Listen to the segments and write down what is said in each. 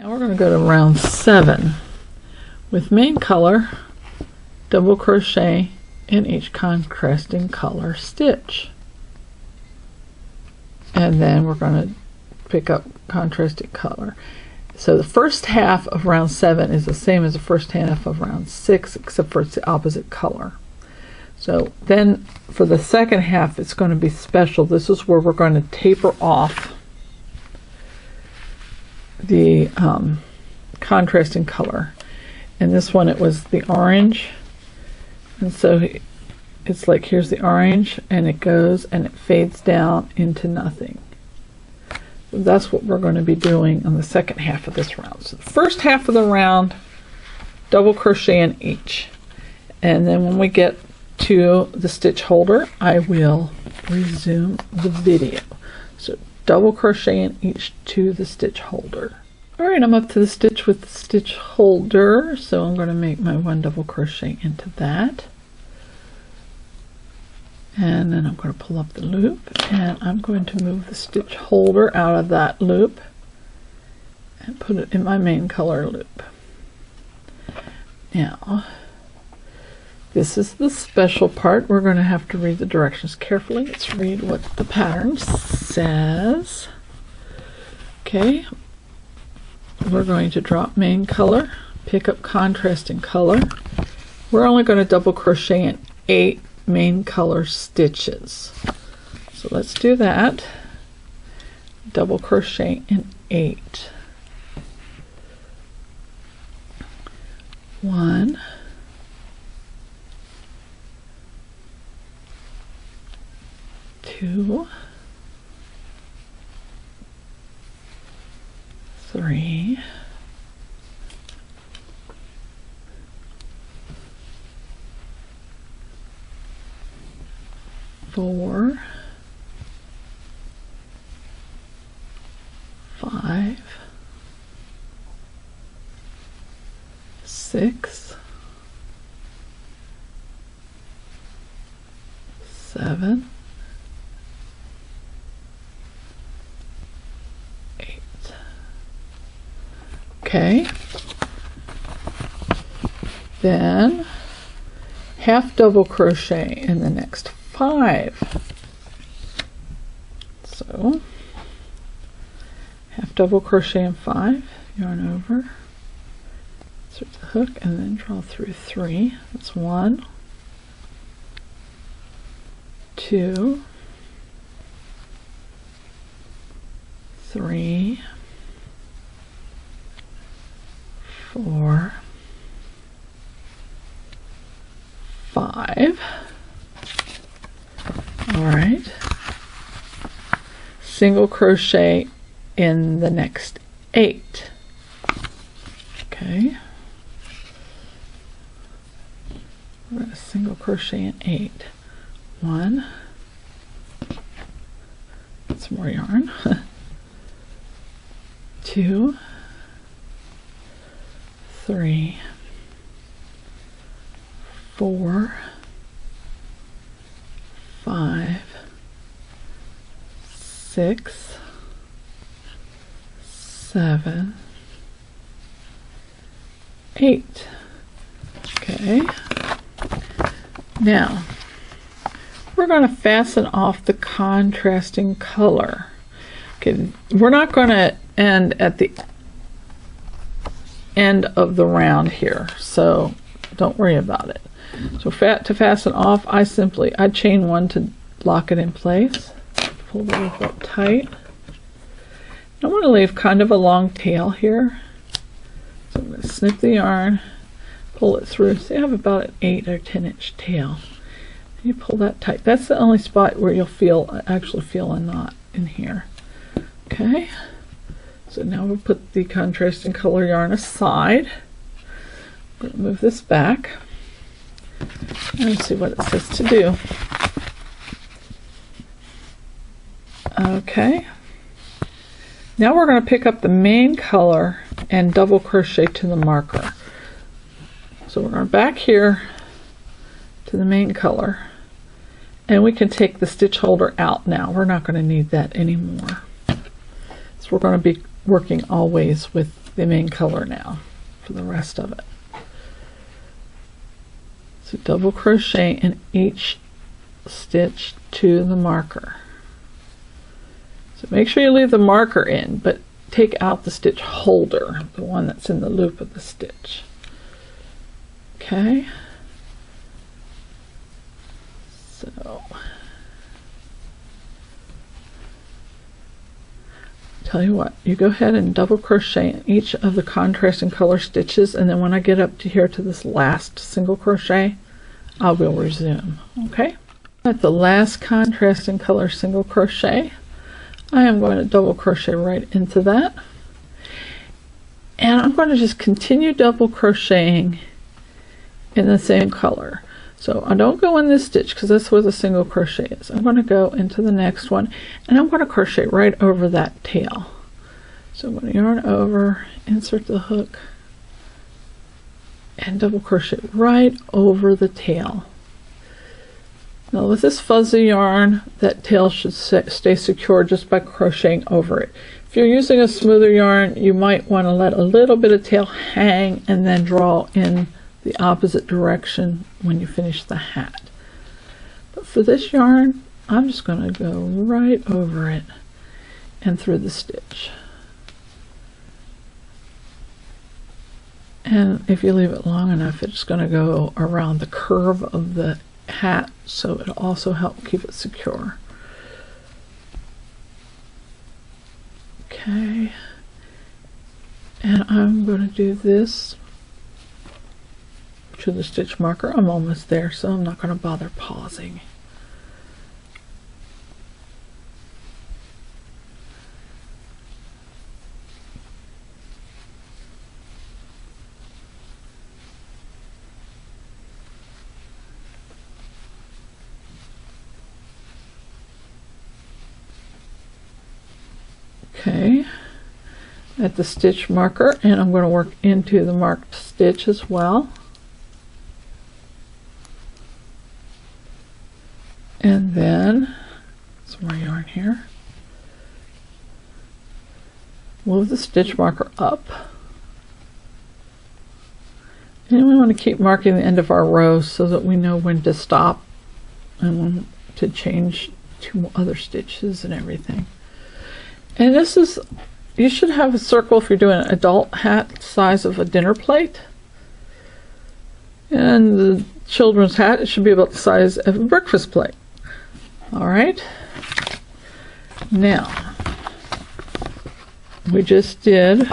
Now we're going to go to round 7 with main color, double crochet in each contrasting color stitch, and then we're going to pick up contrasting color. So the first half of round 7 is the same as the first half of round 6, except for it's the opposite color. So then for the second half it's going to be special. This is where we're going to taper off the contrasting color. And this one, it was the orange, and so it's like, here's the orange, and it goes and it fades down into nothing. So that's what we're going to be doing on the second half of this round. So the first half of the round, double crochet in each, and then when we get to the stitch holder I will resume the video. So double crochet in each to the stitch holder. Alright, I'm up to the stitch with the stitch holder, so I'm going to make my 1 double crochet into that, and then I'm going to pull up the loop, and I'm going to move the stitch holder out of that loop and put it in my main color loop. Now this is the special part. We're going to have to read the directions carefully. Let's read what the pattern says. Okay, we're going to drop main color, pick up contrasting color. We're only going to double crochet in 8 main color stitches. So let's do that. Double crochet in 8. 1, 2, 3, 4, 5, 6, 7, 8. Okay, then half double crochet in the next 5. So half double crochet in 5, yarn over, insert the hook, and then draw through 3. That's 1, 2, 3, 4, 5. All right, single crochet in the next 8. Okay, we're going to single crochet in 8. 1, that's more yarn. 2, 3, 4, 5, 6, 7, 8. Okay, now we're going to fasten off the contrasting color. Okay, we're not going to end at the end of the round here, so don't worry about it. So to fasten off, I chain 1 to lock it in place. Pull the loop up tight. I want to leave kind of a long tail here, so I'm going to snip the yarn, pull it through. So you have about an 8 or 10 inch tail. You pull that tight. That's the only spot where you'll actually feel a knot in here. Okay, so now we'll put the contrasting color yarn aside. We're going to move this back and see what it says to do. Okay, now we're going to pick up the main color and double crochet to the marker. So we're going back here to the main color, and we can take the stitch holder out now. We're not going to need that anymore. So we're going to be working always with the main color now for the rest of it. So double crochet in each stitch to the marker. So make sure you leave the marker in, but take out the stitch holder, the one that's in the loop of the stitch. Okay. So tell you what, you go ahead and double crochet in each of the contrasting color stitches, and then when I get up to here to this last single crochet, I will resume. Okay, at the last contrasting color single crochet, I am going to double crochet right into that, and I'm going to just continue double crocheting in the same color. So I don't go in this stitch because that's where the single crochet is. I'm going to go into the next one, and I'm going to crochet right over that tail. So I'm going to yarn over, insert the hook, and double crochet right over the tail. Now with this fuzzy yarn, that tail should stay secure just by crocheting over it. If you're using a smoother yarn, you might want to let a little bit of tail hang and then draw in the opposite direction when you finish the hat. But for this yarn, I'm just going to go right over it and through the stitch. And if you leave it long enough, it's going to go around the curve of the hat, so it'll also help keep it secure. Okay, and I'm going to do this to the stitch marker. I'm almost there, so I'm not going to bother pausing. Okay, at the stitch marker, and I'm going to work into the marked stitch as well. And then some more yarn here. Move the stitch marker up. And we want to keep marking the end of our row so that we know when to stop and when to change to other stitches and everything. And this is, you should have a circle if you're doing an adult hat size of a dinner plate. And the children's hat, it should be about the size of a breakfast plate. All right, now we just did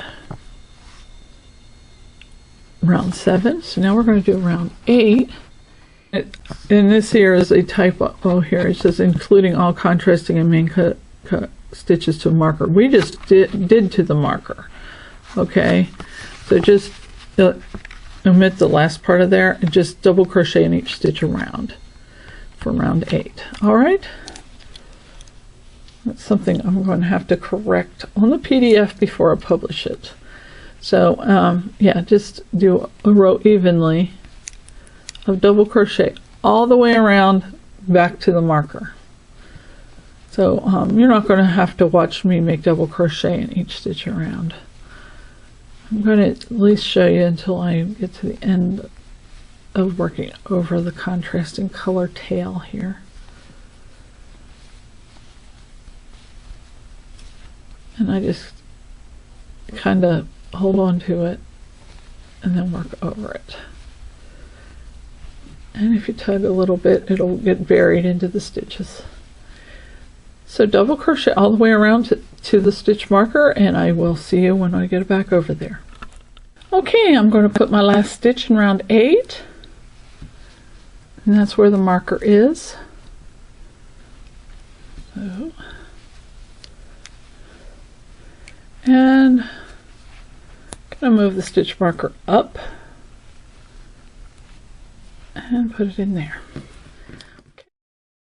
round 7, so now we're going to do round 8. And this here is a typo here. It says including all contrasting and main cut stitches to marker. We just did to the marker. Okay, so just omit the last part of there and just double crochet in each stitch around for round 8. All right, that's something I'm going to have to correct on the PDF before I publish it. So yeah, just do a row evenly of double crochet all the way around back to the marker. So you're not going to have to watch me make double crochet in each stitch around. I'm going to at least show you until I get to the end of working over the contrasting color tail here. And I just kind of hold on to it and then work over it. And if you tug a little bit, it'll get buried into the stitches. So double crochet all the way around to the stitch marker, and I will see you when I get back over there. Okay, I'm going to put my last stitch in round 8. And that's where the marker is. So, and I'm going to move the stitch marker up and put it in there.